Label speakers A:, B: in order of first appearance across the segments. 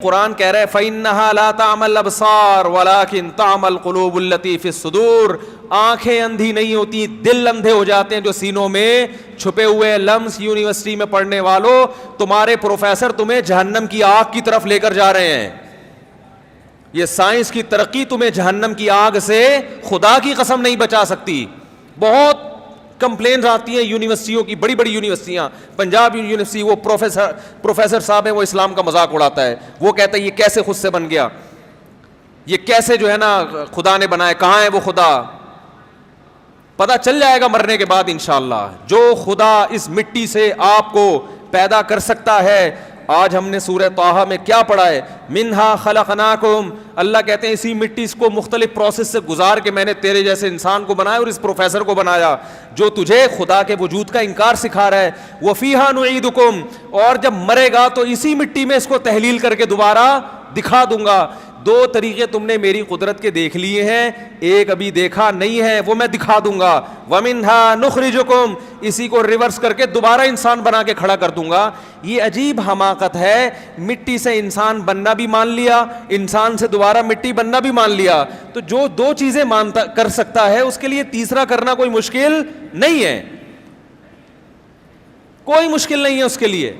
A: قرآن کہہ رہا ہے فَإِنَّهَا لَا تَعْمَى الْأَبْصَارُ وَلَكِنْ تَعْمَى الْقُلُوبُ الَّتِي فِي الصُّدُورِ. آنکھیں اندھی نہیں ہوتی، دل اندھے ہو جاتے ہیں جو سینوں میں چھپے ہوئے. لمس یونیورسٹی میں پڑھنے والوں، تمہارے پروفیسر تمہیں جہنم کی آگ کی طرف لے کر جا رہے ہیں. یہ سائنس کی ترقی تمہیں جہنم کی آگ سے خدا کی قسم نہیں بچا سکتی. بہت کمپلینز آتی ہیں یونیورسٹیوں کی، بڑی بڑی یونیورسٹیاں. پنجاب یونیورسٹی، وہ پروفیسر صاحب ہیں، وہ اسلام کا مذاق اڑاتا ہے. وہ کہتا ہے یہ کیسے خود سے بن گیا، یہ کیسے جو ہے نا خدا نے بنایا، کہاں ہے وہ خدا. پتہ چل جائے گا مرنے کے بعد انشاءاللہ. جو خدا اس مٹی سے آپ کو پیدا کر سکتا ہے. آج ہم نے سورہ طٰہٰ میں کیا پڑھا ہے؟ منہا خلقناکم. اللہ کہتے ہیں اسی مٹی کو مختلف پروسیس سے گزار کے میں نے تیرے جیسے انسان کو بنایا اور اس پروفیسر کو بنایا جو تجھے خدا کے وجود کا انکار سکھا رہا ہے. وفیہا نعیدکم. اور جب مرے گا تو اسی مٹی میں اس کو تحلیل کر کے دوبارہ دکھا دوں گا. دو طریقے تم نے میری قدرت کے دیکھ لیے ہیں، ایک ابھی دیکھا نہیں ہے، وہ میں دکھا دوں گا. ومنہا نخرجکم. اسی کو ریورس کر کے دوبارہ انسان بنا کے کھڑا کر دوں گا. یہ عجیب حماقت ہے. مٹی سے انسان بننا بھی مان لیا، انسان سے دوبارہ مٹی بننا بھی مان لیا. تو جو دو چیزیں کر سکتا ہے اس کے لیے تیسرا کرنا کوئی مشکل نہیں ہے، کوئی مشکل نہیں ہے اس کے لیے.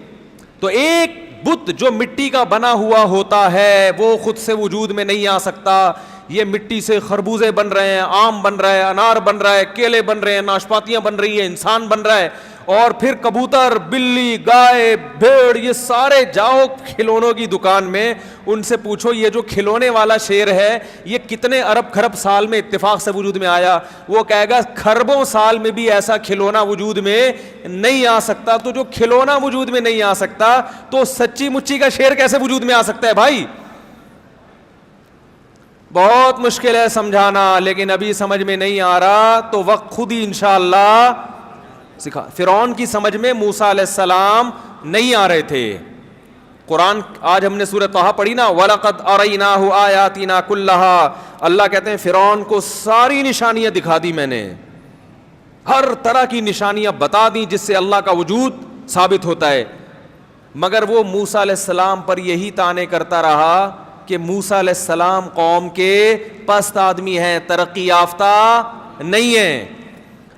A: تو ایک بت جو مٹی کا بنا ہوا ہوتا ہے وہ خود سے وجود میں نہیں آ سکتا. یہ مٹی سے خربوزے بن رہے ہیں، آم بن رہا ہے، انار بن رہا ہے، کیلے بن رہے ہیں، ناشپاتیاں بن رہی ہیں، انسان بن رہا ہے. اور پھر کبوتر، بلی، گائے، بھیڑ، یہ سارے جاؤ کھلونوں کی دکان میں ان سے پوچھو یہ جو کھلونے والا شیر ہے یہ کتنے ارب کھرب سال میں اتفاق سے وجود میں آیا. وہ کہے گا کھربوں سال میں بھی ایسا کھلونا وجود میں نہیں آ سکتا. تو جو کھلونا وجود میں نہیں آ سکتا تو سچی مچی کا شیر کیسے وجود میں آ سکتا ہے بھائی؟ بہت مشکل ہے سمجھانا، لیکن ابھی سمجھ میں نہیں آ رہا تو وقت خود ہی انشاءاللہ سکھا. فرعون کی سمجھ میں موسیٰ علیہ السلام نہیں آ رہے تھے. قرآن آج ہم نے سورہ طٰہٰ پڑھی نا، وَلَقَدْ أَرَيْنَاهُ آيَاتِنَا كُلَّهَا. اللہ کہتے ہیں فرعون کو ساری نشانیاں دکھا دی میں نے، ہر طرح کی نشانیاں بتا دی جس سے اللہ کا وجود ثابت ہوتا ہے. مگر وہ موسیٰ علیہ السلام پر یہی طعنے کرتا رہا کہ موسیٰ علیہ السلام قوم کے پست آدمی ہیں، ترقی یافتہ نہیں ہیں.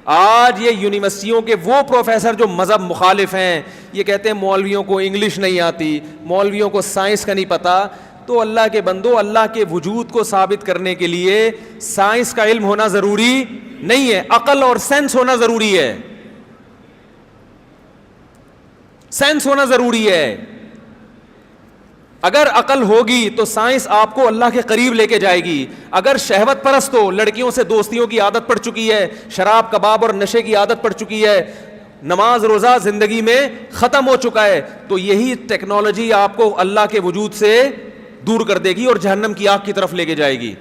A: آج یہ یونیورسٹیوں کے وہ پروفیسر جو مذہب مخالف ہیں یہ کہتے ہیں مولویوں کو انگلش نہیں آتی، مولویوں کو سائنس کا نہیں پتہ. تو اللہ کے بندو، اللہ کے وجود کو ثابت کرنے کے لیے سائنس کا علم ہونا ضروری نہیں ہے، عقل اور سینس ہونا ضروری ہے. سینس ہونا ضروری ہے. اگر عقل ہوگی تو سائنس آپ کو اللہ کے قریب لے کے جائے گی. اگر شہوت پرست ہو، لڑکیوں سے دوستیوں کی عادت پڑ چکی ہے، شراب کباب اور نشے کی عادت پڑ چکی ہے، نماز روزہ زندگی میں ختم ہو چکا ہے، تو یہی ٹیکنالوجی آپ کو اللہ کے وجود سے دور کر دے گی اور جہنم کی آگ کی طرف لے کے جائے گی.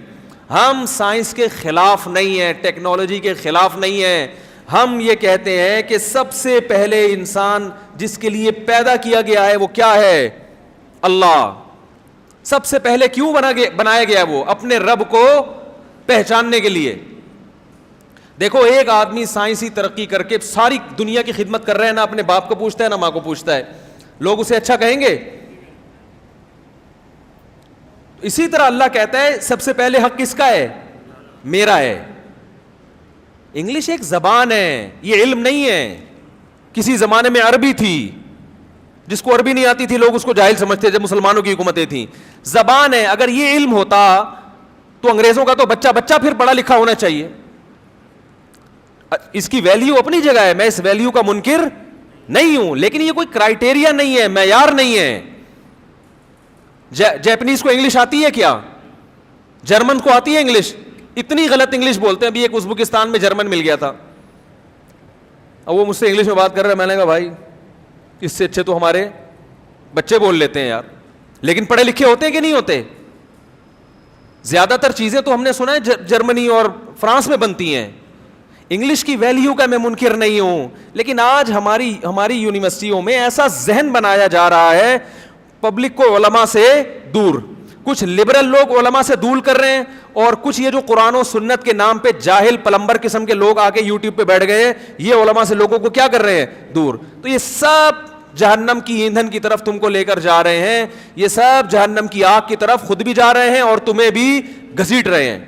A: ہم سائنس کے خلاف نہیں ہیں، ٹیکنالوجی کے خلاف نہیں ہیں. ہم یہ کہتے ہیں کہ سب سے پہلے انسان جس کے لیے پیدا کیا گیا ہے وہ کیا ہے؟ اللہ. سب سے پہلے کیوں بنایا گیا؟ وہ اپنے رب کو پہچاننے کے لیے. دیکھو ایک آدمی سائنسی ترقی کر کے ساری دنیا کی خدمت کر رہا ہے، نہ اپنے باپ کو پوچھتا ہے نہ ماں کو پوچھتا ہے، لوگ اسے اچھا کہیں گے؟ اسی طرح اللہ کہتا ہے سب سے پہلے حق کس کا ہے؟ میرا ہے. انگلش ایک زبان ہے، یہ علم نہیں ہے. کسی زمانے میں عربی تھی، جس کو عربی نہیں آتی تھی لوگ اس کو جاہل سمجھتے جب مسلمانوں کی حکومتیں تھیں. زبان ہے. اگر یہ علم ہوتا تو انگریزوں کا تو بچہ پھر پڑھا لکھا ہونا چاہیے. اس کی ویلیو اپنی جگہ ہے، میں اس ویلیو کا منکر نہیں ہوں، لیکن یہ کوئی کرائٹیریا نہیں ہے، معیار نہیں ہے. جیپنیز کو انگلش آتی ہے کیا؟ جرمن کو آتی ہے انگلش؟ اتنی غلط انگلش بولتے ہیں. ابھی ایک ازبکستان میں جرمن مل گیا تھا، اب وہ مجھ سے انگلش میں بات کر رہا ہے. میں نے کہا بھائی اس سے اچھے تو ہمارے بچے بول لیتے ہیں یار. لیکن پڑھے لکھے ہوتے ہیں کہ نہیں ہوتے؟ زیادہ تر چیزیں تو ہم نے سنا ہے جرمنی اور فرانس میں بنتی ہیں. انگلش کی ویلیو کا میں منکر نہیں ہوں، لیکن آج ہماری یونیورسٹیوں میں ایسا ذہن بنایا جا رہا ہے پبلک کو علماء سے دور. کچھ لبرل لوگ علماء سے دور کر رہے ہیں، اور کچھ یہ جو قرآن و سنت کے نام پہ جاہل پلمبر قسم کے لوگ آ کے یوٹیوب پہ بیٹھ گئے، یہ علماء سے لوگوں کو کیا کر رہے ہیں؟ دور. تو یہ سب جہنم کی ایندھن کی طرف تم کو لے کر جا رہے ہیں, یہ سب جہنم کی آگ کی طرف خود بھی جا رہے ہیں اور تمہیں بھی گھسیٹ رہے ہیں.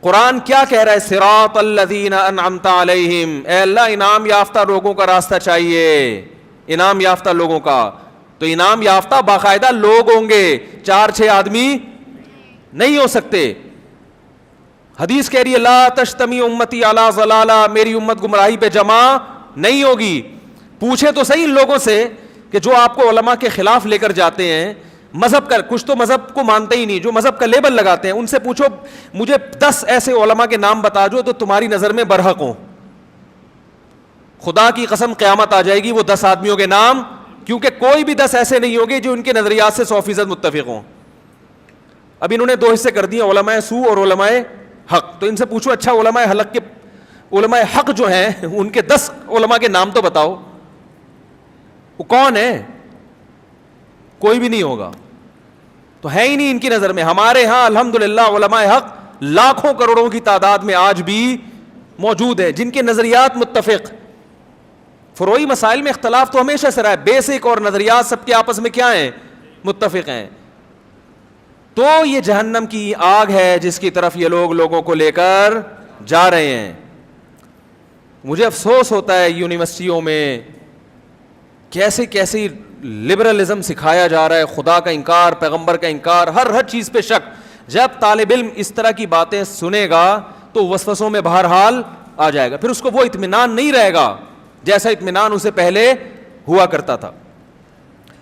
A: قرآن کیا کہہ رہا ہے؟ صراط الذین انعمت علیہم, اے اللہ انعام یافتہ لوگوں کا راستہ چاہیے, انعام یافتہ لوگوں کا. تو انعام یافتہ باقاعدہ لوگ ہوں گے, 4-6 آدمی نہیں ہو سکتے. حدیث کہہ رہی ہے لا تجتمع امتی علی ضلالہ, میری امت گمراہی پہ جمع نہیں ہوگی. پوچھیں تو صحیح ان لوگوں سے کہ جو آپ کو علماء کے خلاف لے کر جاتے ہیں, مذہب کا, کچھ تو مذہب کو مانتے ہی نہیں, جو مذہب کا لیبل لگاتے ہیں, ان سے پوچھو مجھے 10 ایسے علماء کے نام بتا جو تو تمہاری نظر میں برحق ہوں. خدا کی قسم قیامت آ جائے گی وہ 10 آدمیوں کے نام, کیونکہ کوئی بھی 10 ایسے نہیں ہوگے جو ان کے نظریات سے 100% متفق ہوں. اب انہوں نے 2 حصے کر دیے, علماء سو اور علماء حق. تو ان سے پوچھو اچھا علماء حق جو ہیں ان کے 10 علماء کے نام تو بتاؤ, وہ کون ہے؟ کوئی بھی نہیں ہوگا, تو ہے ہی نہیں ان کی نظر میں. ہمارے ہاں الحمدللہ علماء حق لاکھوں کروڑوں کی تعداد میں آج بھی موجود ہے جن کے نظریات متفق. فروعی مسائل میں اختلاف تو ہمیشہ سے رہا ہے, بیسک اور نظریات سب کے آپس میں کیا ہیں؟ متفق ہیں. تو یہ جہنم کی آگ ہے جس کی طرف یہ لوگوں کو لے کر جا رہے ہیں. مجھے افسوس ہوتا ہے یونیورسٹیوں میں کیسے لبرلزم سکھایا جا رہا ہے, خدا کا انکار, پیغمبر کا انکار, ہر چیز پہ شک. جب طالب علم اس طرح کی باتیں سنے گا تو وسوسوں میں بہرحال آ جائے گا, پھر اس کو وہ اطمینان نہیں رہے گا جیسا اطمینان اسے پہلے ہوا کرتا تھا.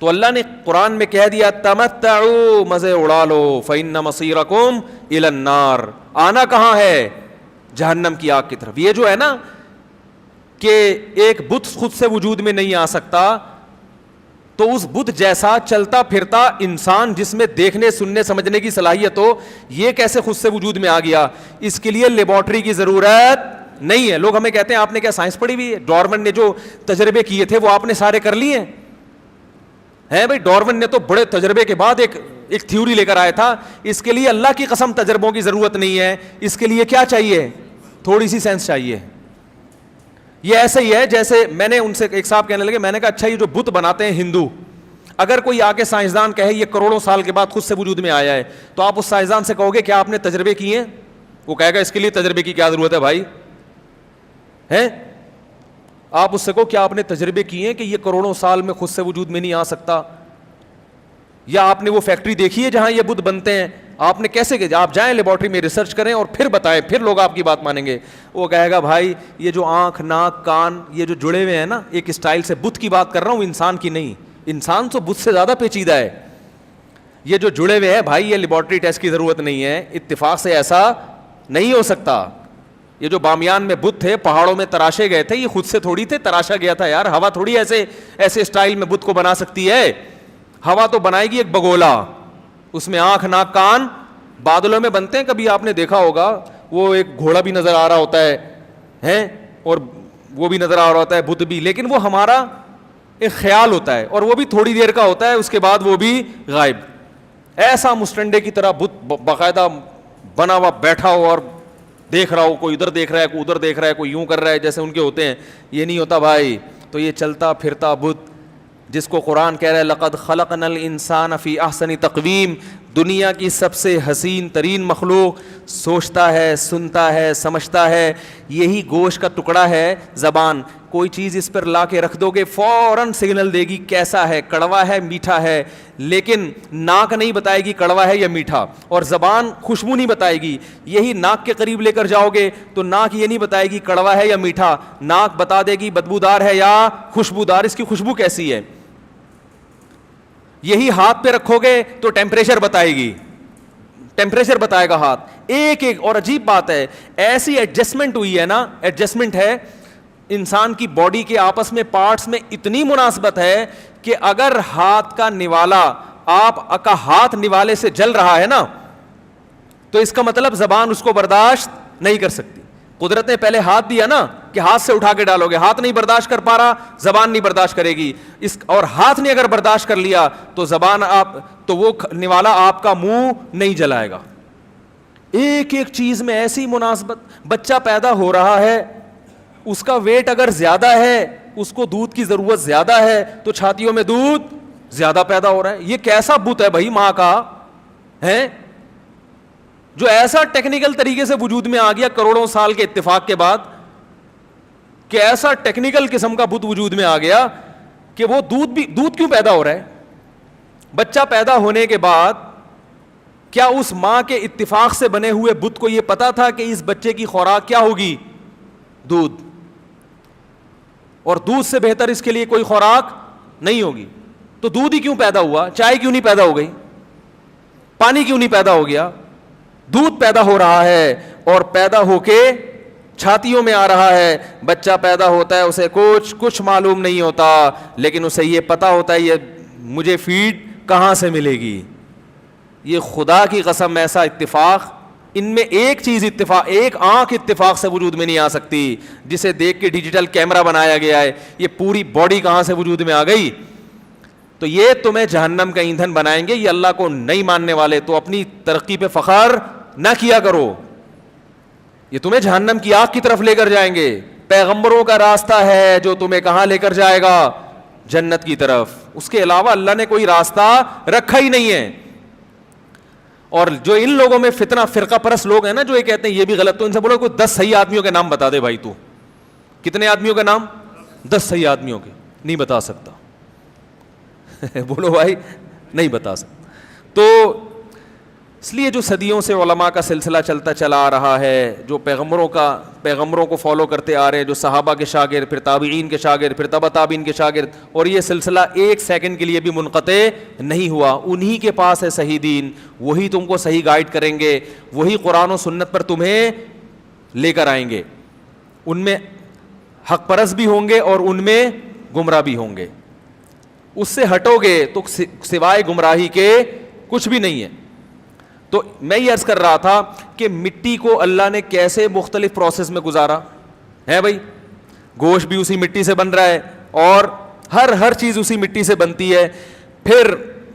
A: تو اللہ نے قرآن میں کہہ دیا تمتعوا, مزے اڑا لو, فإن مصیرکم الی النار, آنا کہاں ہے؟ جہنم کی آگ کی طرف. یہ جو ہے نا کہ ایک بت خود سے وجود میں نہیں آ سکتا, تو اس بت جیسا چلتا پھرتا انسان جس میں دیکھنے سننے سمجھنے کی صلاحیت ہو, یہ کیسے خود سے وجود میں آ گیا؟ اس کے لیے لیبارٹری کی ضرورت نہیں ہے. لوگ ہمیں کہتے ہیں آپ نے کیا سائنس پڑھی ہوئی ہے؟ ڈارون نے جو تجربے کیے تھے وہ آپ نے سارے کر لیے ہیں بھائی. ڈارون نے تو بڑے تجربے کے بعد ایک تھیوری لے کر آیا تھا. اس کے لیے اللہ کی قسم تجربوں کی ضرورت نہیں ہے. اس کے لیے کیا چاہیے؟ تھوڑی سی سینس چاہیے. یہ ایسا ہی ہے جیسے میں نے ان سے, ایک صاحب کہنے لگے, میں نے کہا اچھا یہ جو بت بناتے ہیں ہندو, اگر کوئی آ کے سائنسدان کہے یہ کروڑوں سال کے بعد خود سے وجود میں آیا ہے, تو آپ اس سائنسدان سے کہو گے کیا آپ نے تجربے کیے ہیں؟ وہ کہے گا اس کے لیے تجربے کی کیا ضرورت ہے بھائی, ہیں؟ آپ اس سے کہو کیا آپ نے تجربے کیے ہیں کہ یہ کروڑوں سال میں خود سے وجود میں نہیں آ سکتا, یا آپ نے وہ فیکٹری دیکھی ہے جہاں یہ بت بنتے ہیں, آپ نے کیسے کہ آپ جائیں لیبارٹری میں ریسرچ کریں اور پھر بتائیں, پھر لوگ آپ کی بات مانیں گے. وہ کہے گا بھائی یہ جو آنکھ ناک کان یہ جو جڑے ہوئے ہیں نا ایک اسٹائل سے, بت کی بات کر رہا ہوں انسان کی نہیں, انسان تو بت سے زیادہ پیچیدہ ہے. یہ جو جڑے ہوئے ہیں بھائی یہ لیبارٹری ٹیسٹ کی ضرورت نہیں ہے, اتفاق سے ایسا نہیں ہو سکتا. یہ جو بامیان میں بت تھے پہاڑوں میں تراشے گئے تھے, یہ خود سے تھوڑی تھے تراشا گیا تھا یار. ہوا تھوڑی ایسے اسٹائل میں بت کو بنا سکتی ہے. ہوا تو بنائے گی ایک بگولا, اس میں آنکھ ناک کان. بادلوں میں بنتے ہیں, کبھی آپ نے دیکھا ہوگا وہ ایک گھوڑا بھی نظر آ رہا ہوتا ہے اور وہ بھی نظر آ رہا ہوتا ہے بت بھی, لیکن وہ ہمارا ایک خیال ہوتا ہے اور وہ بھی تھوڑی دیر کا ہوتا ہے, اس کے بعد وہ بھی غائب. ایسا مسٹنڈے کی طرح بت باقاعدہ بنا ہوا بیٹھا ہو اور دیکھ رہا ہو, کوئی ادھر دیکھ رہا ہے کوئی ادھر دیکھ رہا ہے, کوئی یوں کر رہا ہے جیسے ان کے ہوتے ہیں, یہ نہیں ہوتا بھائی. تو یہ چلتا پھرتا بت جس کو قرآن کہہ رہا ہے لقد خلقنا الانسان فی احسن تقویم, دنیا کی سب سے حسین ترین مخلوق, سوچتا ہے سنتا ہے سمجھتا ہے. یہی گوشت کا ٹکڑا ہے زبان, کوئی چیز اس پر لا کے رکھ دو گے فوراً سگنل دے گی کیسا ہے, کڑوا ہے میٹھا ہے, لیکن ناک نہیں بتائے گی کڑوا ہے یا میٹھا, اور زبان خوشبو نہیں بتائے گی. یہی ناک کے قریب لے کر جاؤ گے تو ناک یہ نہیں بتائے گی کڑوا ہے یا میٹھا, ناک بتا دے گی بدبودار ہے یا خوشبودار, اس کی خوشبو کیسی ہے. یہی ہاتھ پہ رکھو گے تو ٹیمپریچر بتائے گی, ٹیمپریچر بتائے گا ہاتھ. ایک ایک, اور عجیب بات ہے ایسی ایڈجسٹمنٹ ہوئی ہے نا, ایڈجسٹمنٹ ہے انسان کی باڈی کے آپس میں پارٹس میں اتنی مناسبت ہے کہ اگر ہاتھ کا نوالا آپ کا ہاتھ نوالے سے جل رہا ہے نا تو اس کا مطلب زبان اس کو برداشت نہیں کر سکتی. قدرت نے پہلے ہاتھ دیا نا کہ ہاتھ سے اٹھا کے ڈالو گے, ہاتھ نہیں برداشت کر پا رہا, زبان نہیں برداشت کرے گی. اور ہاتھ نے اگر برداشت کر لیا تو زبان تو وہ نوالا آپ کا منہ نہیں جلائے گا. ایک ایک چیز میں ایسی مناسبت. بچہ پیدا ہو رہا ہے, اس کا ویٹ اگر زیادہ ہے اس کو دودھ کی ضرورت زیادہ ہے تو چھاتیوں میں دودھ زیادہ پیدا ہو رہا ہے. یہ کیسا بت ہے بھائی ماں کا ہے جو ایسا ٹیکنیکل طریقے سے وجود میں آ گیا کروڑوں سال کے اتفاق کے بعد, کہ ایسا ٹیکنیکل قسم کا بت وجود میں آ گیا کہ وہ دودھ کیوں پیدا ہو رہا ہے. بچہ پیدا ہونے کے بعد کیا اس ماں کے اتفاق سے بنے ہوئے بت کو یہ پتا تھا کہ اس بچے کی خوراک کیا ہوگی؟ دودھ. اور دودھ سے بہتر اس کے لیے کوئی خوراک نہیں ہوگی. تو دودھ ہی کیوں پیدا ہوا؟ چائے کیوں نہیں پیدا ہو گئی؟ پانی کیوں نہیں پیدا ہو گیا؟ دودھ پیدا ہو رہا ہے اور پیدا ہو کے چھاتیوں میں آ رہا ہے. بچہ پیدا ہوتا ہے, اسے کچھ معلوم نہیں ہوتا, لیکن اسے یہ پتا ہوتا ہے یہ مجھے فیڈ کہاں سے ملے گی. یہ خدا کی قسم ایسا اتفاق, ان میں ایک چیز اتفاق, ایک آنکھ اتفاق سے وجود میں نہیں آ سکتی جسے دیکھ کے ڈیجیٹل کیمرہ بنایا گیا ہے. یہ پوری باڈی کہاں سے وجود میں آ گئی؟ تو یہ تمہیں جہنم کا ایندھن بنائیں گے. یہ اللہ کو نہیں ماننے والے تو اپنی ترقی پہ فخر نہ کیا کرو, یہ تمہیں جہنم کی آگ کی طرف لے کر جائیں گے. پیغمبروں کا راستہ ہے جو تمہیں کہاں لے کر جائے گا؟ جنت کی طرف. اس کے علاوہ اللہ نے کوئی راستہ رکھا ہی نہیں ہے. اور جو ان لوگوں میں فتنہ فرقہ پرست لوگ ہیں نا, جو یہ کہتے ہیں یہ بھی غلط, تو ان سے بولو کوئی 10 صحیح آدمیوں کے نام بتا دے بھائی. تو کتنے آدمیوں کے نام؟ 10 صحیح آدمیوں کے. نہیں بتا سکتا. بولو بھائی نہیں بتا سکتا. تو اس لیے جو صدیوں سے علماء کا سلسلہ چلتا چلا آ رہا ہے, جو پیغمبروں کو فالو کرتے آ رہے ہیں, جو صحابہ کے شاگرد, پھر تابعین کے شاگرد, پھر تبع تابعین کے شاگرد, اور یہ سلسلہ ایک سیکنڈ کے لیے بھی منقطع نہیں ہوا. انہی کے پاس ہے صحیح دین, وہی تم کو صحیح گائیڈ کریں گے, وہی قرآن و سنت پر تمہیں لے کر آئیں گے. ان میں حق پرست بھی ہوں گے اور ان میں گمراہ بھی ہوں گے. اس سے ہٹو گے تو سوائے گمراہی کے کچھ بھی نہیں ہے. تو میں یہ عرض کر رہا تھا کہ مٹی کو اللہ نے کیسے مختلف پروسیس میں گزارا ہے بھائی. گوشت بھی اسی مٹی سے بن رہا ہے اور ہر چیز اسی مٹی سے بنتی ہے. پھر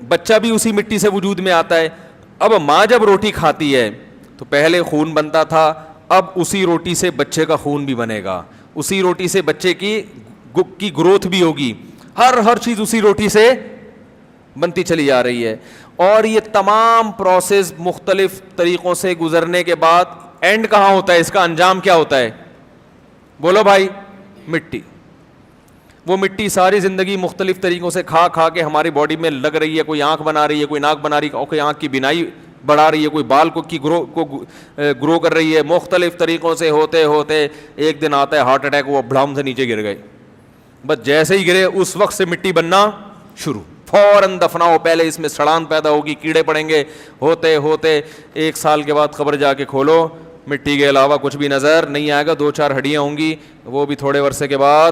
A: بچہ بھی اسی مٹی سے وجود میں آتا ہے. اب ماں جب روٹی کھاتی ہے تو پہلے خون بنتا تھا, اب اسی روٹی سے بچے کا خون بھی بنے گا, اسی روٹی سے بچے کی گروتھ بھی ہوگی. ہر چیز اسی روٹی سے بنتی چلی جا رہی ہے. اور یہ تمام پروسیس مختلف طریقوں سے گزرنے کے بعد اینڈ کہاں ہوتا ہے؟ اس کا انجام کیا ہوتا ہے؟ بولو بھائی. مٹی. وہ مٹی ساری زندگی مختلف طریقوں سے کھا کے ہماری باڈی میں لگ رہی ہے. کوئی آنکھ بنا رہی ہے, کوئی ناک بنا رہی ہے, کوئی آنکھ کی بینائی بڑھا رہی ہے, کوئی بال کو گرو کر رہی ہے. مختلف طریقوں سے ہوتے ہوتے ایک دن آتا ہے ہارٹ اٹیک, وہ بڑھام سے نیچے گر گئے. بس جیسے ہی گرے اس وقت سے مٹی بننا شروع. فوراً دفناؤ, پہلے اس میں سڑان پیدا ہوگی, کیڑے پڑیں گے. ہوتے ہوتے 1 سال کے بعد قبر جا کے کھولو, مٹی کے علاوہ کچھ بھی نظر نہیں آئے گا. 2-4 ہڈیاں ہوں گی, وہ بھی تھوڑے عرصے کے بعد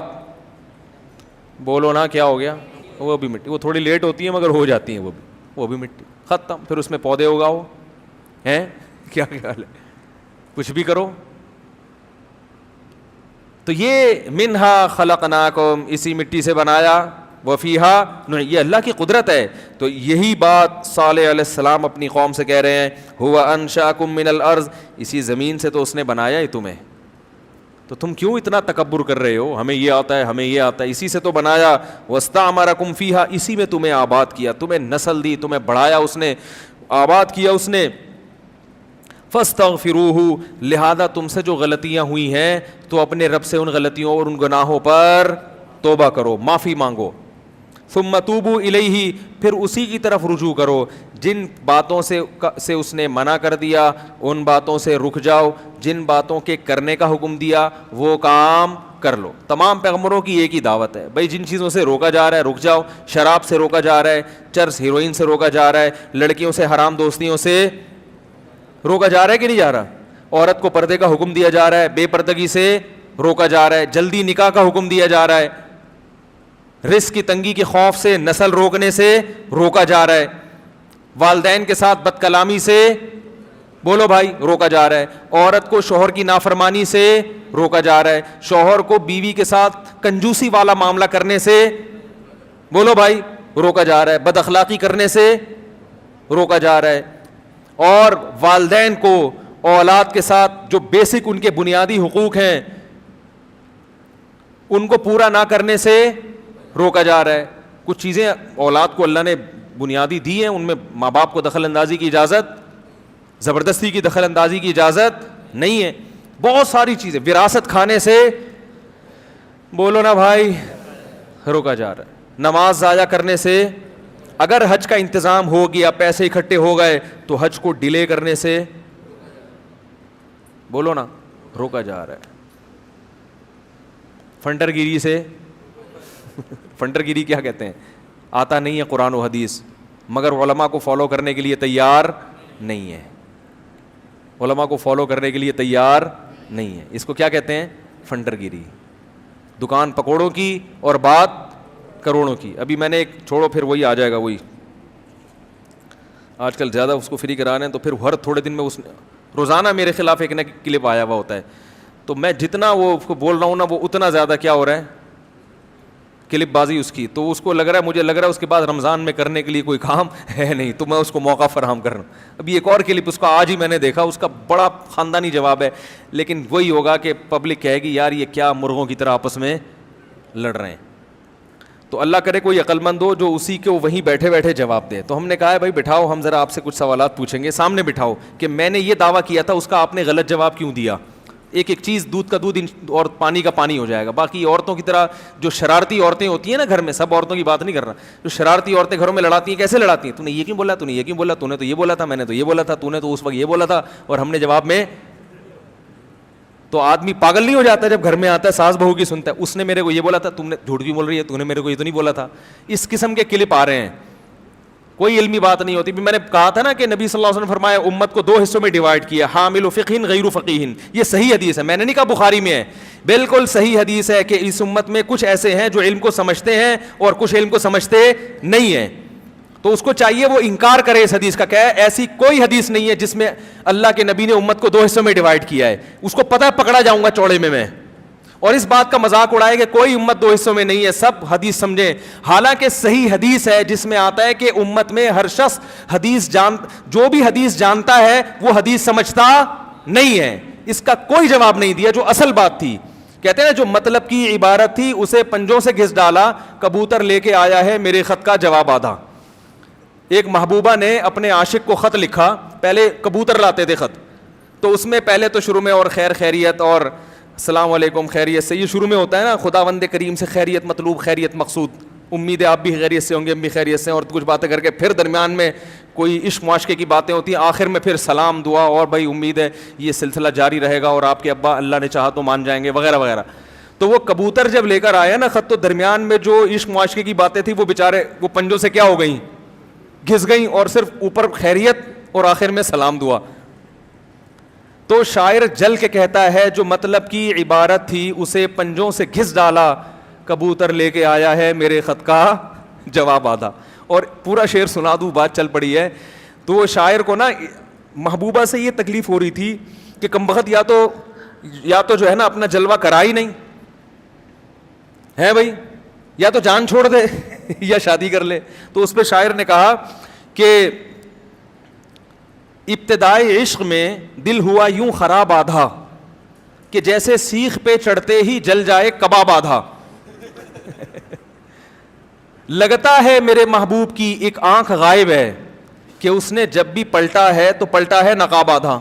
A: بولو نا کیا ہو گیا, وہ بھی مٹی. وہ تھوڑی لیٹ ہوتی ہیں مگر ہو جاتی ہیں, وہ بھی مٹی. ختم. پھر اس میں پودے اگاؤ ہیں, کیا خیال ہے, کچھ بھی کرو. تو یہ منہا خلقناکم, اسی مٹی سے بنایا, وفیہا, یہ اللہ کی قدرت ہے. تو یہی بات صالح علیہ السلام اپنی قوم سے کہہ رہے ہیں, ہوا انشاکم من الارض, اسی زمین سے تو اس نے بنایا ہی تمہیں, تو تم کیوں اتنا تکبر کر رہے ہو, ہمیں یہ آتا ہے, ہمیں یہ آتا ہے. اسی سے تو بنایا. واستعمرکم فیہا, اسی میں تمہیں آباد کیا, تمہیں نسل دی, تمہیں بڑھایا اس نے, آباد کیا اس نے. فاستغفروہ, لہذا تم سے جو غلطیاں ہوئی ہیں تو اپنے رب سے ان غلطیوں اور ان گناہوں پر توبہ کرو, معافی مانگو. ثم توبوا الیہ, پھر اسی کی طرف رجوع کرو. جن باتوں سے اس نے منع کر دیا ان باتوں سے رک جاؤ, جن باتوں کے کرنے کا حکم دیا وہ کام کر لو. تمام پیغمبروں کی ایک ہی دعوت ہے بھائی, جن چیزوں سے روکا جا رہا ہے رک جاؤ. شراب سے روکا جا رہا ہے, چرس ہیروئن سے روکا جا رہا ہے, لڑکیوں سے حرام دوستیوں سے روکا جا رہا ہے کہ نہیں جا رہا, عورت کو پردے کا حکم دیا جا رہا ہے, بے پردگی سے روکا جا رہا ہے, جلدی نکاح کا حکم دیا جا رہا ہے, رزق کی تنگی کے خوف سے نسل روکنے سے روکا جا رہا ہے, والدین کے ساتھ بد کلامی سے بولو بھائی روکا جا رہا ہے, عورت کو شوہر کی نافرمانی سے روکا جا رہا ہے, شوہر کو بیوی کے ساتھ کنجوسی والا معاملہ کرنے سے بولو بھائی روکا جا رہا ہے, بد اخلاقی کرنے سے روکا جا رہا ہے, اور والدین کو اولاد کے ساتھ جو بیسک ان کے بنیادی حقوق ہیں ان کو پورا نہ کرنے سے روکا جا رہا ہے. کچھ چیزیں اولاد کو اللہ نے بنیادی دی ہیں, ان میں ماں باپ کو دخل اندازی کی اجازت, زبردستی کی دخل اندازی کی اجازت نہیں ہے. بہت ساری چیزیں وراثت کھانے سے, بولو نا بھائی, روکا جا رہا ہے. نماز ضائع کرنے سے, اگر حج کا انتظام ہو گیا, پیسے اکٹھے ہو گئے, تو حج کو ڈیلے کرنے سے, بولو نا, روکا جا رہا ہے. فنڈر گیری سے, فنڈر گیری کیا کہتے ہیں, آتا نہیں ہے قرآن و حدیث, مگر علماء کو فالو کرنے کے لیے تیار نہیں ہے, علماء کو فالو کرنے کے لیے تیار نہیں ہے. اس کو کیا کہتے ہیں, فنڈر گیری. دکان پکوڑوں کی اور بات کروڑوں کی. ابھی میں نے ایک, چھوڑو پھر وہی آ جائے گا, وہی آج کل زیادہ اس کو فری کرا رہے ہیں, تو پھر ہر تھوڑے دن میں اس روزانہ میرے خلاف ایک نہ کلپ آیا ہوا ہوتا ہے. تو میں جتنا وہ اس کو بول رہا ہوں نا, وہ اتنا زیادہ کیا ہو رہا ہے, کلپ بازی اس کی. تو اس کو لگ رہا ہے, مجھے لگ رہا ہے اس کے بعد رمضان میں کرنے کے لیے کوئی کام ہے نہیں, تو میں اس کو موقع فراہم کر رہا ہوں. ابھی ایک اور کلپ اس کا آج ہی میں نے دیکھا, اس کا بڑا خاندانی جواب ہے, لیکن وہی ہوگا کہ پبلک کہے گی یار یہ کیا مرغوں کی طرح آپس میں لڑ رہے ہیں. تو اللہ کرے کوئی عقل مند ہو جو اسی کو وہیں بیٹھے بیٹھے جواب دے. تو ہم نے کہا ہے بھائی بٹھاؤ, ہم ذرا آپ سے کچھ سوالات پوچھیں گے, سامنے بٹھاؤ کہ میں نے یہ دعویٰ کیا تھا, اس کا آپ نے غلط جواب کیوں دیا. ایک ایک چیز, دودھ کا دودھ اور پانی کا پانی ہو جائے گا. باقی عورتوں کی طرح جو شرارتی عورتیں ہوتی ہیں نا گھر میں, سب عورتوں کی بات نہیں کر رہا, جو شرارتی عورتیں گھروں میں لڑاتی ہیں, کیسے لڑاتی ہیں, تو نے یہ کیوں بولا, تو نے یہ کیوں بولا, تو نے تو یہ بولا تھا, میں نے تو یہ بولا تھا, تو نے تو اس وقت یہ بولا تھا, اور ہم نے جواب میں. تو آدمی پاگل نہیں ہو جاتا جب گھر میں آتا ہے, ساس بہو کی سنتا ہے, اس نے میرے کو یہ بولا تھا, تم نے جھوٹ کیوں بول رہی ہے, تو نے میرے کو یہ تو نہیں بولا تھا. اس قسم کے کلپ آ رہے ہیں, کوئی علمی بات نہیں ہوتی. میں نے کہا تھا نا کہ نبی صلی اللہ علیہ وسلم نے فرمایا امت کو 2 حصوں میں ڈیوائڈ کیا, حامل فقہ غیر فقیہ. یہ صحیح حدیث ہے, میں نے نہیں کہا بخاری میں ہے, بالکل صحیح حدیث ہے کہ اس امت میں کچھ ایسے ہیں جو علم کو سمجھتے ہیں اور کچھ علم کو سمجھتے نہیں ہیں. تو اس کو چاہیے وہ انکار کرے اس حدیث کا, کہ ایسی کوئی حدیث نہیں ہے جس میں اللہ کے نبی نے امت کو 2 حصوں میں ڈیوائڈ کیا ہے. اس کو پتہ ہے پکڑا جاؤں گا چوڑے میں, اور اس بات کا مذاق اڑائے کہ کوئی امت 2 حصوں میں نہیں ہے, سب حدیث سمجھیں. حالانکہ صحیح حدیث ہے جس میں آتا ہے کہ امت میں ہر شخص جو بھی حدیث جانتا ہے وہ حدیث سمجھتا نہیں ہے. اس کا کوئی جواب نہیں دیا جو اصل بات تھی. کہتے ہیں جو مطلب کی عبارت تھی اسے پنجوں سے گھس ڈالا, کبوتر لے کے آیا ہے میرے خط کا جواب آدھا. ایک محبوبہ نے اپنے عاشق کو خط لکھا, پہلے کبوتر لاتے تھے خط, تو اس میں پہلے تو شروع میں اور خیر خیریت اور السلام علیکم خیریت سے یہ شروع میں ہوتا ہے نا, خداوند کریم سے خیریت مطلوب, خیریت مقصود, امید ہے آپ بھی خیریت سے ہوں گے, ہم بھی خیریت سے, اور کچھ باتیں کر کے پھر درمیان میں کوئی عشق معاشقے کی باتیں ہوتی ہیں, آخر میں پھر سلام دعا, اور بھائی امید ہے یہ سلسلہ جاری رہے گا اور آپ کے ابا اللہ نے چاہا تو مان جائیں گے, وغیرہ وغیرہ. تو وہ کبوتر جب لے کر آیا نا خط, تو درمیان میں جو عشق معاشقے کی باتیں تھیں وہ بیچارے وہ پنجوں سے کیا ہو گئیں, گھس گئیں, اور صرف اوپر خیریت اور آخر میں سلام دعا. تو شاعر جل کے کہتا ہے جو مطلب کی عبارت تھی اسے پنجوں سے گھس ڈالا, کبوتر لے کے آیا ہے میرے خط کا جواب آدھا. اور پورا شعر سنا دوں, بات چل پڑی ہے. تو وہ شاعر کو نا محبوبہ سے یہ تکلیف ہو رہی تھی کہ کمبخت یا تو جو ہے نا اپنا جلوہ کرا ہی نہیں ہے بھائی, یا تو جان چھوڑ دے یا شادی کر لے. تو اس پہ شاعر نے کہا کہ ابتدائے عشق میں دل ہوا یوں خراب آدھا, کہ جیسے سیخ پہ چڑھتے ہی جل جائے کباب آدھا. لگتا ہے میرے محبوب کی ایک آنکھ غائب ہے, کہ اس نے جب بھی پلٹا ہے تو پلٹا ہے نقاب آدھا.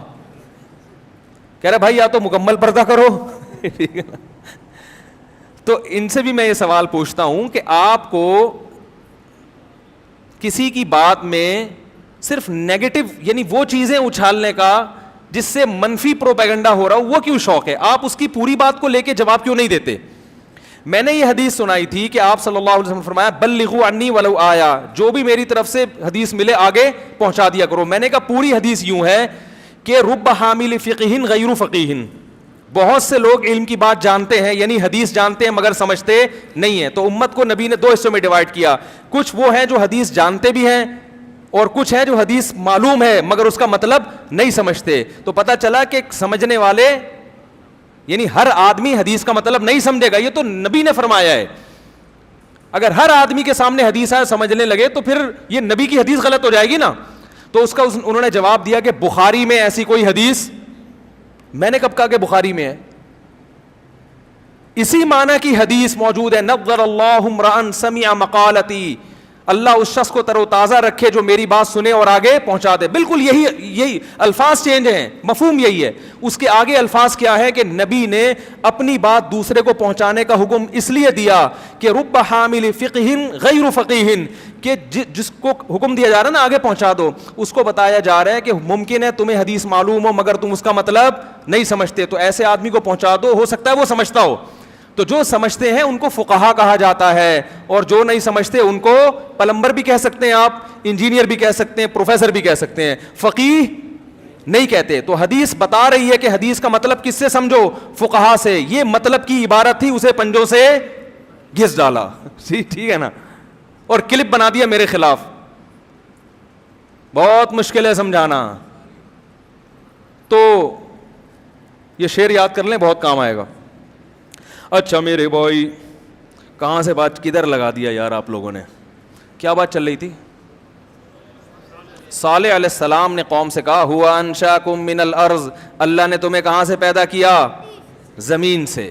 A: کہہ رہا بھائی یا تو مکمل پردہ کرو. تو ان سے بھی میں یہ سوال پوچھتا ہوں کہ آپ کو کسی کی بات میں صرف نیگیٹو یعنی وہ چیزیں اچھالنے کا جس سے منفی پروپیگنڈا ہو رہا ہو, وہ کیوں شوق ہے؟ آپ اس کی پوری بات کو لے کے جواب کیوں نہیں دیتے؟ میں نے یہ حدیث سنائی تھی کہ آپ صلی اللہ علیہ وسلم نے فرمایا بلغوا عنی ولو آیا, جو بھی میری طرف سے حدیث ملے آگے پہنچا دیا کرو. میں نے کہا پوری حدیث یوں ہے کہ رب حامل فقہ غیر فقیہ, بہت سے لوگ علم کی بات جانتے ہیں یعنی حدیث جانتے ہیں مگر سمجھتے نہیں ہیں. تو امت کو نبی نے 2 حصوں میں ڈیوائڈ کیا, کچھ وہ ہیں جو حدیث جانتے بھی ہیں اور کچھ ہیں جو حدیث معلوم ہے مگر اس کا مطلب نہیں سمجھتے. تو پتہ چلا کہ سمجھنے والے یعنی ہر آدمی حدیث کا مطلب نہیں سمجھے گا, یہ تو نبی نے فرمایا ہے. اگر ہر آدمی کے سامنے حدیث آئے سمجھنے لگے تو پھر یہ نبی کی حدیث غلط ہو جائے گی نا. تو اس کا انہوں نے جواب دیا کہ بخاری میں ایسی کوئی حدیث, میں نے کب کہا کہ بخاری میں ہے؟ اسی معنی کی حدیث موجود ہے، نظر اللہ امرأ سمع مقالتی، اللہ اس شخص کو تر و تازہ رکھے جو میری بات سنے اور آگے پہنچا دے. بالکل یہی الفاظ چینج ہیں، مفہوم یہی ہے. اس کے آگے الفاظ کیا ہے کہ نبی نے اپنی بات دوسرے کو پہنچانے کا حکم اس لیے دیا کہ رب حامل فقہ غیر فقیہ، کہ جس کو حکم دیا جا رہا ہے نا آگے پہنچا دو، اس کو بتایا جا رہا ہے کہ ممکن ہے تمہیں حدیث معلوم ہو مگر تم اس کا مطلب نہیں سمجھتے، تو ایسے آدمی کو پہنچا دو، ہو سکتا ہے وہ سمجھتا ہو. تو جو سمجھتے ہیں ان کو فقہا کہا جاتا ہے، اور جو نہیں سمجھتے ان کو پلمبر بھی کہہ سکتے ہیں آپ، انجینئر بھی کہہ سکتے ہیں، پروفیسر بھی کہہ سکتے ہیں، فقیہ نہیں کہتے. تو حدیث بتا رہی ہے کہ حدیث کا مطلب کس سے سمجھو؟ فقہا سے. یہ مطلب کی عبارت تھی، اسے پنجوں سے گھس ڈالا. ٹھیک ہے نا، اور کلپ بنا دیا میرے خلاف. بہت مشکل ہے سمجھانا. تو یہ شعر یاد کر لیں، بہت کام آئے گا. اچھا میرے بھائی، کہاں سے بات کدھر لگا دیا یار آپ لوگوں نے؟ کیا بات چل رہی تھی؟ صالح علیہ السلام نے قوم سے کہا ہوا انشاکم من الارض، اللہ نے تمہیں کہاں سے پیدا کیا؟ زمین سے.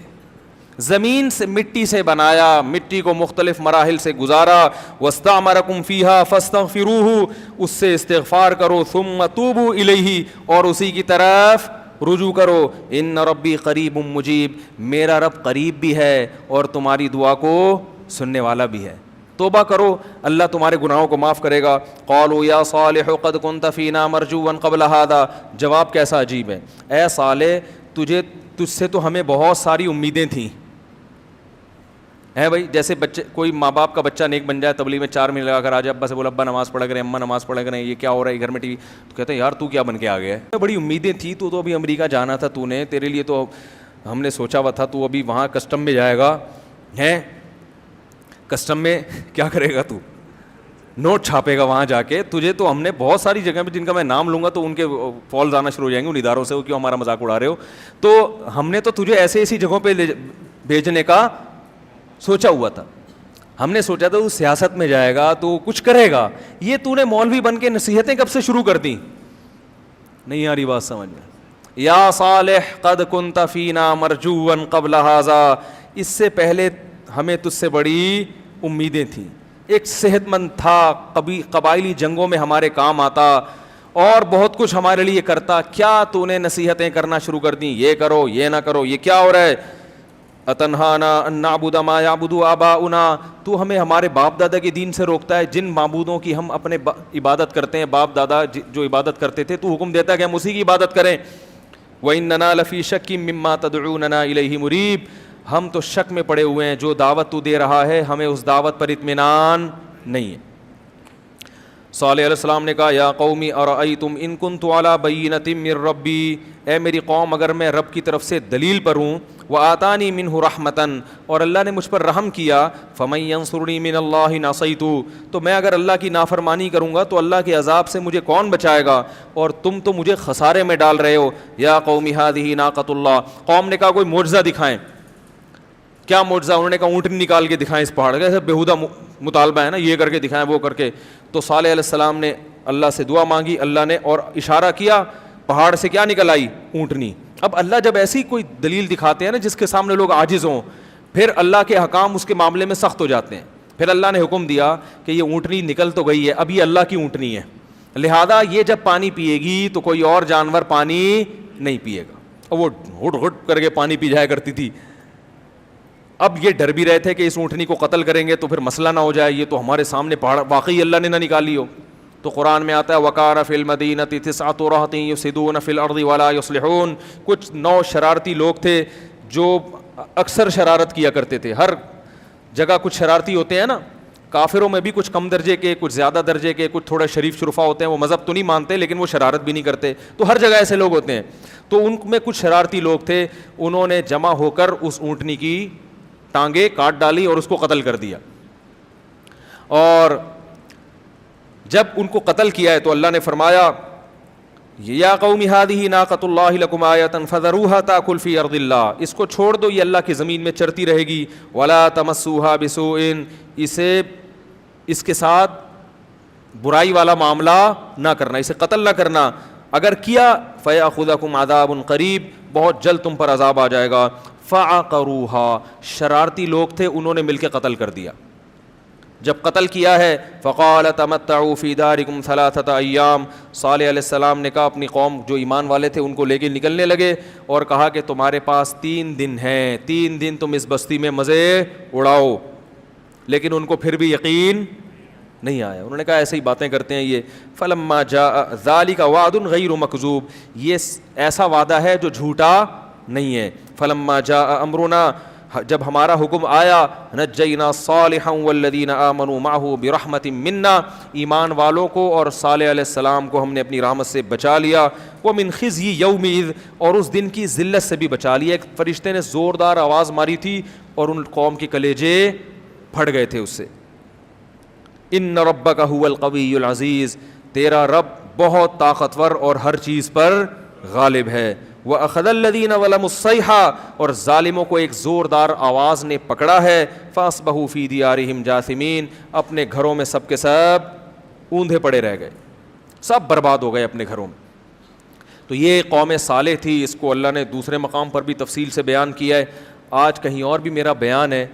A: زمین سے، مٹی سے بنایا، مٹی کو مختلف مراحل سے گزارا. واستعمرکم فیہا فاستغفروہ، اس سے استغفار کرو. ثم توبوا الیہ، اور اسی کی طرف رجوع کرو. ان ربی قریب مجیب، میرا رب قریب بھی ہے اور تمہاری دعا کو سننے والا بھی ہے. توبہ کرو، اللہ تمہارے گناہوں کو معاف کرے گا. قالوا یا صالح قد كنت فینا مرجوا قبل هذا، جواب کیسا عجیب ہے. اے صالح، تجھ سے تو ہمیں بہت ساری امیدیں تھیں. ہے بھائی، جیسے بچے، کوئی ماں باپ کا بچہ نیک بن جائے، تبلیغ میں 4 منٹ لگا کر آ جائے، ابا سے بولا ابا نماز پڑھا کریں، اماں نماز پڑھا کریں، یہ کیا ہو رہا ہے گھر میں ٹی وی، تو کہتے ہیں یار تو کیا بن کے آ گیا ہے؟ بڑی امیدیں تھی، تو ابھی امریکہ جانا تھا، تو نے تیرے لیے تو ہم نے سوچا ہوا تھا، تو ابھی وہاں کسٹم میں جائے گا، ہیں کسٹم میں کیا کرے گا؟ تو نوٹ چھاپے گا وہاں جا کے. تجھے تو ہم نے بہت ساری جگہ پہ، جن کا میں نام لوں گا تو ان کے فالز آنا شروع ہو جائیں گے ان اداروں سے، وہ کیوں ہمارا مذاق اڑا رہے ہو. تو ہم نے تو تجھے ایسی جگہوں پہ بھیجنے کا سوچا ہوا تھا. ہم نے سوچا تھا تو سیاست میں جائے گا تو کچھ کرے گا. یہ تو نے مولوی بن کے نصیحتیں کب سے شروع کر دی؟ نہیں آ رہی بات سمجھ میں. یا صالح قد کنت فینا مرجوا قبل هذا، اس سے پہلے ہمیں تجھ سے بڑی امیدیں تھیں. ایک صحت مند تھا، قبائلی جنگوں میں ہمارے کام آتا اور بہت کچھ ہمارے لیے کرتا. کیا تو نے نصیحتیں کرنا شروع کر دیں؟ یہ کرو، یہ نہ کرو، یہ کیا ہو رہا ہے؟ اتنہانا ان نعبد ما یعبد آباؤنا، تو ہمیں ہمارے باپ دادا کے دین سے روکتا ہے، جن معبودوں کی ہم اپنے عبادت کرتے ہیں، باپ دادا جو عبادت کرتے تھے، تو حکم دیتا ہے کہ ہم اسی کی عبادت کریں. وَإِنَّنَا لَفِي شَكٍّ مِّمَّا تَدْعُونَنَا إِلَيْهِ مُرِيبٍ، ہم تو شک میں پڑے ہوئے ہیں، جو دعوت تو دے رہا ہے ہمیں اس دعوت پر اطمینان نہیں ہے. صالح علیہ السلام نے کہا یا قومی ارأیتم ان کنت علی بینۃ من ربی، اے میری قوم اگر میں رب کی طرف سے دلیل پر ہوں، وآتانی منہ رحمۃ، اور اللہ نے مجھ پر رحم کیا، فمن ینصرنی من اللہ ان عصیت، تو میں اگر اللہ کی نافرمانی کروں گا تو اللہ کے عذاب سے مجھے کون بچائے گا، اور تم تو مجھے خسارے میں ڈال رہے ہو. یا قوم ہذہ ناقۃ اللہ، قوم نے کہا کوئی معجزہ دکھائیں. کیا معجزہ؟ انہوں نے کہا اونٹنی نکال کے دکھائیں اس پہاڑ کا. ایسا بیہودہ مطالبہ ہے نا، یہ کر کے دکھائیں، وہ کر کے. تو صالح علیہ السلام نے اللہ سے دعا مانگی، اللہ نے اور اشارہ کیا، پہاڑ سے کیا نکل آئی؟ اونٹنی. اب اللہ جب ایسی کوئی دلیل دکھاتے ہیں نا جس کے سامنے لوگ عاجز ہوں، پھر اللہ کے حکام اس کے معاملے میں سخت ہو جاتے ہیں. پھر اللہ نے حکم دیا کہ یہ اونٹنی نکل تو گئی ہے، اب یہ اللہ کی اونٹنی ہے، لہذا یہ جب پانی پیے گی تو کوئی اور جانور پانی نہیں پیے گا. اور وہ ہٹ ہٹ کر کے پانی پی جایا کرتی تھی. اب یہ ڈر بھی رہے تھے کہ اس اونٹنی کو قتل کریں گے تو پھر مسئلہ نہ ہو جائے، یہ تو ہمارے سامنے پہاڑ واقعی اللہ نے نہ نکالی ہو. تو قرآن میں آتا ہے وَقَارَ فِي الْمَدِينَةِ تِسْعَةُ رَهْطٍ يُفْسِدُونَ فِي الْأَرْضِ وَلَا يُصْلِحُونَ، کچھ 9 شرارتی لوگ تھے جو اکثر شرارت کیا کرتے تھے. ہر جگہ کچھ شرارتی ہوتے ہیں نا، کافروں میں بھی کچھ کم درجے کے، کچھ زیادہ درجے کے، کچھ تھوڑا شریف شرفا ہوتے ہیں، وہ مذہب تو نہیں مانتے لیکن وہ شرارت بھی نہیں کرتے. تو ہر جگہ ایسے لوگ ہوتے ہیں. تو ان میں کچھ شرارتی لوگ تھے، انہوں نے جمع ہو کر اس اونٹنی کی ٹانگیں کاٹ ڈالی اور اس کو قتل کر دیا. اور جب ان کو قتل کیا ہے تو اللہ نے فرمایا یا قوم ہذہ ناقۃ اللہ لکم آیۃ فذروها تاکل فی ارض اللہ، اس کو چھوڑ دو، یہ اللہ کی زمین میں چرتی رہے گی. ولا تمسوها بسوء، اس کے ساتھ برائی والا معاملہ نہ کرنا، اسے قتل نہ کرنا. اگر کیا فیاخذکم عذاب قریب، بہت جلد تم پر عذاب آ جائے گا. فعقروها, شرارتی لوگ تھے, انہوں نے مل کے قتل کر دیا. جب قتل کیا ہے فقال تمتعوا فی دارکم ثلاثۃ ایام, صالح علیہ السلام نے کہا اپنی قوم جو ایمان والے تھے ان کو لے کے نکلنے لگے اور کہا کہ تمہارے پاس 3 دن ہیں, 3 دن تم اس بستی میں مزے اڑاؤ. لیکن ان کو پھر بھی یقین نہیں آیا, انہوں نے کہا ایسے ہی باتیں کرتے ہیں یہ. فلما جاء ذلک وعد غیر مکذوب, یہ ایسا وعدہ ہے جو جھوٹا نہیں ہے. فلما جاء امرنا, جب ہمارا حکم آیا, نجینا صالحا والذین آمنوا معه برحمت منا, ایمان والوں کو اور صالح علیہ السلام کو ہم نے اپنی رحمت سے بچا لیا. ومن خزی یومئذ, اور اس دن کی ذلت سے بھی بچا لیا. ایک فرشتے نے زوردار آواز ماری تھی اور ان قوم کے کلیجے پھٹ گئے تھے اس سے. ان ربک هو القوی العزیز, تیرا رب بہت طاقتور اور ہر چیز پر غالب ہے. وَأَخَذَ الَّذِينَ ظَلَمُوا الصَّيْحَةَ, اور ظالموں کو ایک زوردار آواز نے پکڑا ہے. فَأَصْبَحُوا فِي دِيَارِهِمْ جَاثِمِينَ, اپنے گھروں میں سب کے سب اوندھے پڑے رہ گئے, سب برباد ہو گئے اپنے گھروں میں. تو یہ قوم صالح تھی, اس کو اللہ نے دوسرے مقام پر بھی تفصیل سے بیان کیا ہے. آج کہیں اور بھی میرا بیان ہے,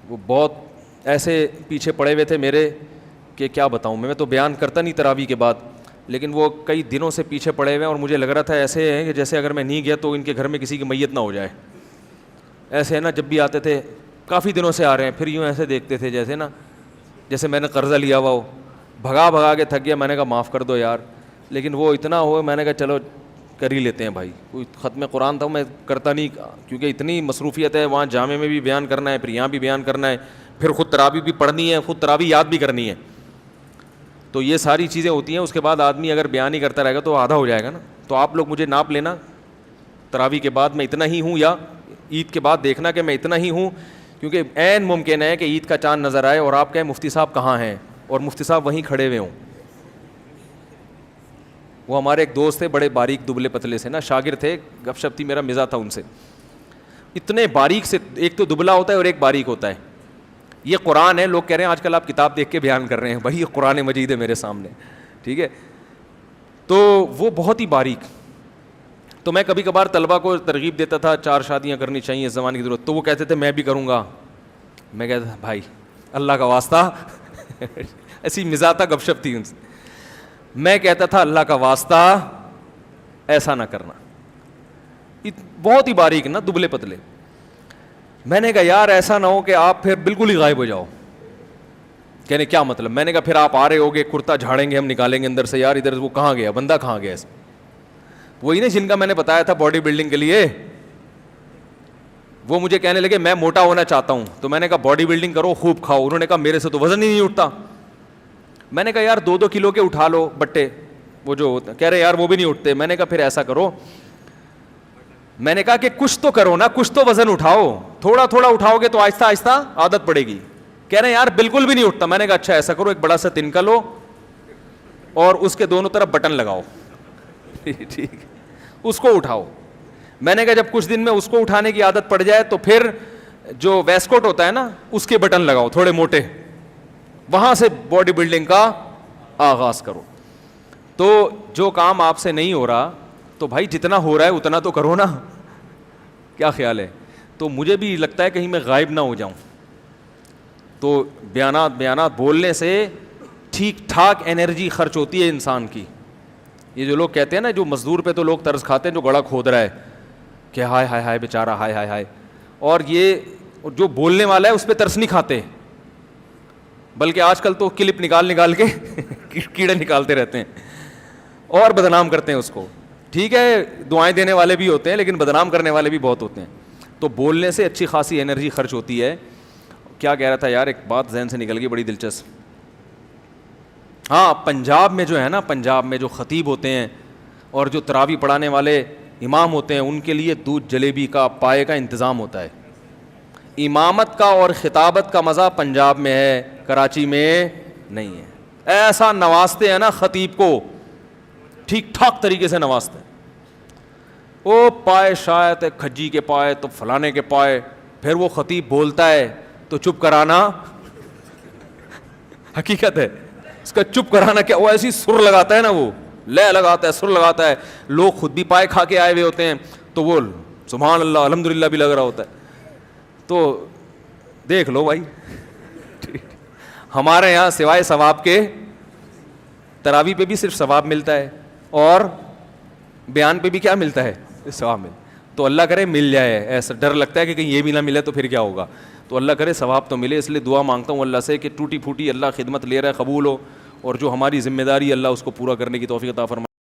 A: وہ بہت ایسے پیچھے پڑے ہوئے تھے میرے کہ کیا بتاؤں میں تو بیان کرتا نہیں تراویح کے بعد, لیکن وہ کئی دنوں سے پیچھے پڑے ہوئے ہیں اور مجھے لگ رہا تھا ایسے ہیں کہ جیسے اگر میں نہیں گیا تو ان کے گھر میں کسی کی میت نہ ہو جائے. ایسے ہے نا, جب بھی آتے تھے کافی دنوں سے آ رہے ہیں, پھر یوں ایسے دیکھتے تھے جیسے نا جیسے میں نے قرضہ لیا ہوا ہو, بھگا کے تھک گیا, میں نے کہا معاف کر دو یار. لیکن وہ اتنا ہو, میں نے کہا چلو کر ہی لیتے ہیں بھائی. کوئی ختم قرآن تھا میں کرتا نہیں, کیونکہ اتنی مصروفیت ہے, وہاں جامع میں بھی بیان کرنا ہے, پھر یہاں بھی بیان کرنا ہے, پھر خود تراویح بھی پڑھنی ہے, خود تراویح یاد بھی کرنی ہے. تو یہ ساری چیزیں ہوتی ہیں. اس کے بعد آدمی اگر بیان ہی کرتا رہے گا تو آدھا ہو جائے گا نا. تو آپ لوگ مجھے ناپ لینا تراویح کے بعد میں اتنا ہی ہوں, یا عید کے بعد دیکھنا کہ میں اتنا ہی ہوں, کیونکہ عین ممکن ہے کہ عید کا چاند نظر آئے اور آپ کہیں مفتی صاحب کہاں ہیں, اور مفتی صاحب وہیں کھڑے ہوئے ہوں. وہ ہمارے ایک دوست تھے, بڑے باریک دبلے پتلے سے نا, شاگرد تھے, گپ شپ تھی, میرا مزاح تھا ان سے. اتنے باریک سے, ایک تو دبلا ہوتا ہے اور ایک باریک ہوتا ہے. یہ قرآن ہے, لوگ کہہ رہے ہیں آج کل آپ کتاب دیکھ کے بیان کر رہے ہیں, بھائی یہ قرآن مجید ہے میرے سامنے, ٹھیک ہے. تو وہ بہت ہی باریک. تو میں کبھی کبھار طلبہ کو ترغیب دیتا تھا 4 شادیاں کرنی چاہیے اس زمانے کی ضرورت, تو وہ کہتے تھے میں بھی کروں گا. میں کہتا تھا بھائی اللہ کا واسطہ ایسی مزاح تھا, گپ شپ تھی ان سے. میں کہتا تھا اللہ کا واسطہ ایسا نہ کرنا, بہت ہی باریک نا, دبلے پتلے. میں نے کہا یار ایسا نہ ہو کہ آپ پھر بالکل ہی غائب ہو جاؤ. کہنے کیا مطلب؟ میں نے کہا پھر آپ آ رہے ہوگے, کرتا جھاڑیں گے, ہم نکالیں گے اندر سے, یار ادھر وہ کہاں گیا بندہ, کہاں گیا. وہی نا جن کا میں نے بتایا تھا باڈی بلڈنگ کے لیے, وہ مجھے کہنے لگے میں موٹا ہونا چاہتا ہوں. تو میں نے کہا باڈی بلڈنگ کرو, خوب کھاؤ. انہوں نے کہا میرے سے تو وزن ہی نہیں اٹھتا. میں نے کہا یار 2-2 کلو کے اٹھا لو بٹے, وہ جو کہہ رہے یار وہ بھی نہیں اٹھتے. میں نے کہا پھر ایسا کرو, میں نے کہا کہ کچھ تو کرو نا, کچھ تو وزن اٹھاؤ, تھوڑا تھوڑا اٹھاؤ گے تو آہستہ آہستہ عادت پڑے گی. کہہ رہے ہیں یار بالکل بھی نہیں اٹھتا. میں نے کہا اچھا ایسا کرو, ایک بڑا سا تنکا لو اور اس کے دونوں طرف بٹن لگاؤ, ٹھیک, اس کو اٹھاؤ. میں نے کہا جب کچھ دن میں اس کو اٹھانے کی عادت پڑ جائے تو پھر جو ویسکوٹ ہوتا ہے نا اس کے بٹن لگاؤ تھوڑے موٹے, وہاں سے باڈی بلڈنگ کا آغاز کرو. تو جو کام آپ سے نہیں ہو رہا تو بھائی جتنا ہو رہا ہے اتنا تو کرو نا, کیا خیال ہے. تو مجھے بھی لگتا ہے کہیں میں غائب نہ ہو جاؤں. تو بیانات بولنے سے ٹھیک ٹھاک انرجی خرچ ہوتی ہے انسان کی. یہ جو لوگ کہتے ہیں نا, جو مزدور پہ تو لوگ ترس کھاتے ہیں جو گڑھا کھود رہا ہے کہ ہائے ہائے ہائے بیچارہ, ہائے ہائے ہائے, اور یہ جو بولنے والا ہے اس پہ ترس نہیں کھاتے, بلکہ آج کل تو کلپ نکال کے کیڑے نکالتے رہتے ہیں اور بدنام کرتے ہیں اس کو. ٹھیک ہے دعائیں دینے والے بھی ہوتے ہیں لیکن بدنام کرنے والے بھی بہت ہوتے ہیں. تو بولنے سے اچھی خاصی انرجی خرچ ہوتی ہے. کیا کہہ رہا تھا یار, ایک بات ذہن سے نکل گئی بڑی دلچسپ. ہاں پنجاب میں جو ہے نا, پنجاب میں جو خطیب ہوتے ہیں اور جو تراویح پڑھانے والے امام ہوتے ہیں ان کے لیے دودھ جلیبی کا پائے کا انتظام ہوتا ہے. امامت کا اور خطابت کا مزہ پنجاب میں ہے, کراچی میں نہیں ہے. ایسا نوازتے ہیں نا خطیب کو, ٹھیک ٹھاک طریقے سے نوازتے ہیں. وہ پائے شاید کھجی کے پائے تو فلانے کے پائے, پھر وہ خطیب بولتا ہے تو چپ کرانا حقیقت ہے. اس کا چپ کرانا کیا, وہ ایسی سر لگاتا ہے نا, وہ لے لگاتا ہے, سر لگاتا ہے. لوگ خود بھی پائے کھا کے آئے ہوئے ہوتے ہیں تو وہ سبحان اللہ الحمدللہ بھی لگ رہا ہوتا ہے. تو دیکھ لو بھائی, ہمارے یہاں سوائے ثواب کے تراویح پہ بھی صرف ثواب ملتا ہے اور بیان پہ بھی کیا ملتا ہے, ثواب ملتا. تو اللہ کرے مل جائے, ایسا ڈر لگتا ہے کہ کہیں یہ بھی نہ ملے تو پھر کیا ہوگا. تو اللہ کرے ثواب تو ملے, اس لیے دعا مانگتا ہوں اللہ سے کہ ٹوٹی پھوٹی اللہ خدمت لے رہا ہے قبول ہو, اور جو ہماری ذمہ داری اللہ اس کو پورا کرنے کی توفیق عطا فرمائے.